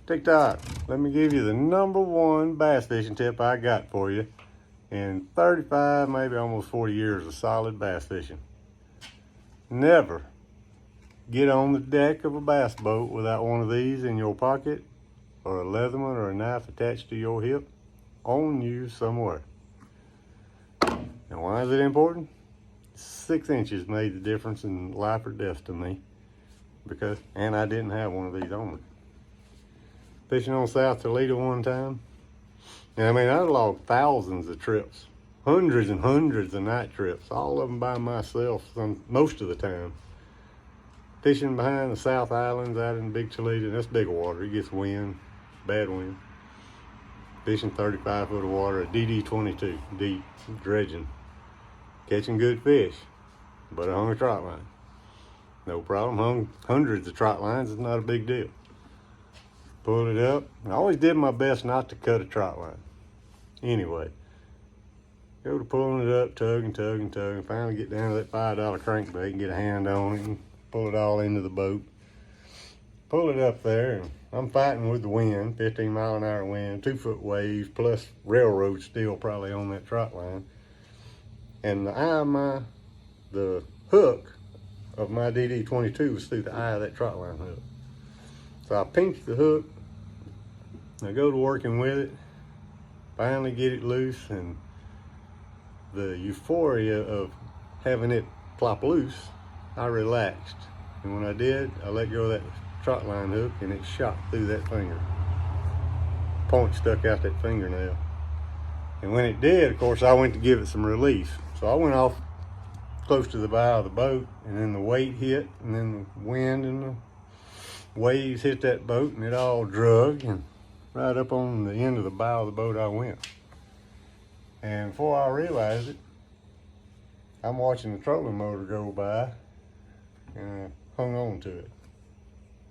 TikTok, let me give you the #1 bass fishing tip I got for you in 35, maybe almost 40 years of solid bass fishing. Never get on the deck of a bass boat without one of these in your pocket or a Leatherman or a knife attached to your hip on you somewhere. And why is it important? 6 inches made the difference in life or death to me, and I didn't have one of these on me. Fishing on South Toledo one time, and I mean, I logged thousands of trips, hundreds and hundreds of night trips, all of them by myself most of the time. Fishing behind the South Islands out in Big Toledo, that's big water. It gets wind, bad wind. Fishing 35 foot of water at DD22, deep, dredging. Catching good fish, but I hung a trot line. No problem, hung hundreds of trot lines, it's not a big deal. Pulled it up. I always did my best not to cut a trot line. Anyway, go to pulling it up, tug and tug and tug, and finally get down to that $5 crankbait and get a hand on it and pull it all into the boat. Pull it up there, and I'm fighting with the wind, 15 mile an hour wind, 2 foot waves, plus railroad steel probably on that trot line. And the hook of my DD22 was through the eye of that trot line hook. So I pinched the hook, I go to working with it, finally get it loose, and the euphoria of having it plop loose, I relaxed. And when I did, I let go of that trot line hook and it shot through that finger. Point stuck out that fingernail. And when it did, of course, I went to give it some relief. So I went off close to the bow of the boat, and then the weight hit, and then the wind and the waves hit that boat, and it all drug, and right up on the end of the bow of the boat I went. And before I realized it, I'm watching the trolling motor go by, and I hung on to it.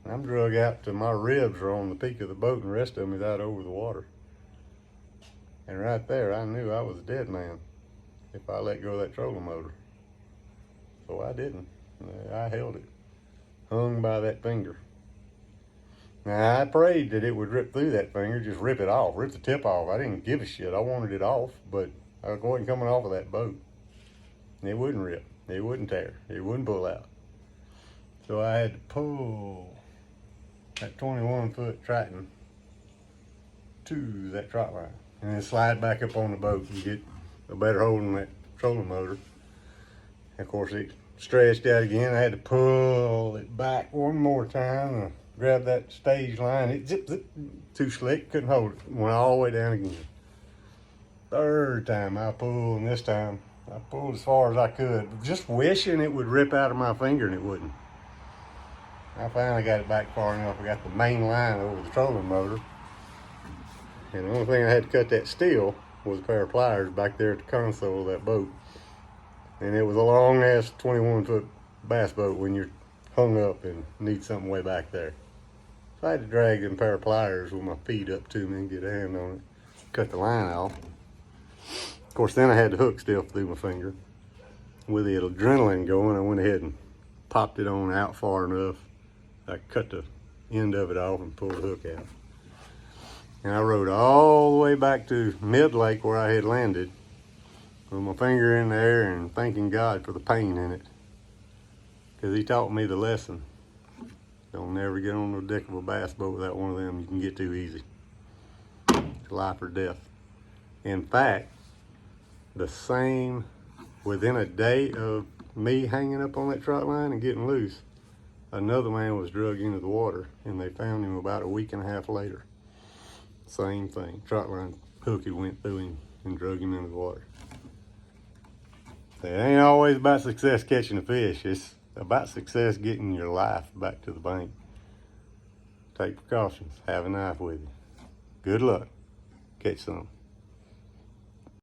And I'm drug out to my ribs are on the peak of the boat, and the rest of me is out over the water. And right there, I knew I was a dead man if I let go of that trolling motor. So I didn't. I held it, hung by that finger. Now, I prayed that it would rip through that finger, just rip it off, rip the tip off. I didn't give a shit. I wanted it off, but I wasn't coming off of that boat. And it wouldn't rip. It wouldn't tear. It wouldn't pull out. So I had to pull that 21-foot Triton to that trot line and then slide back up on the boat and get a better hold on that trolling motor. And of course, it stretched out again. I had to pull it back one more time and grab that stage line. It zip, too slick, couldn't hold it. Went all the way down again. Third time I pulled, and this time I pulled as far as I could, just wishing it would rip out of my finger, and it wouldn't. I finally got it back far enough. I got the main line over the trolling motor. And the only thing I had to cut that steel was a pair of pliers back there at the console of that boat. And it was a long ass 21-foot bass boat when you're hung up and need something way back there. So I had to drag them pair of pliers with my feet up to me and get a hand on it. Cut the line off. Of course, then I had the hook still through my finger. With the adrenaline going, I went ahead and popped it on out far enough. I cut the end of it off and pulled the hook out. And I rode all the way back to mid-lake where I had landed with my finger in the air and thanking God for the pain in it. Because he taught me the lesson. Don't never get on the deck of a bass boat without one of them you can get too easy. It's life or death. In fact, within a day of me hanging up on that trot line and getting loose, another man was dragged into the water, and they found him about a week and a half later. Same thing. Trot line hook went through him and drug him into the water. It ain't always about success catching a fish. It's about success getting your life back to the bank. Take precautions. Have a knife with you. Good luck. Catch some.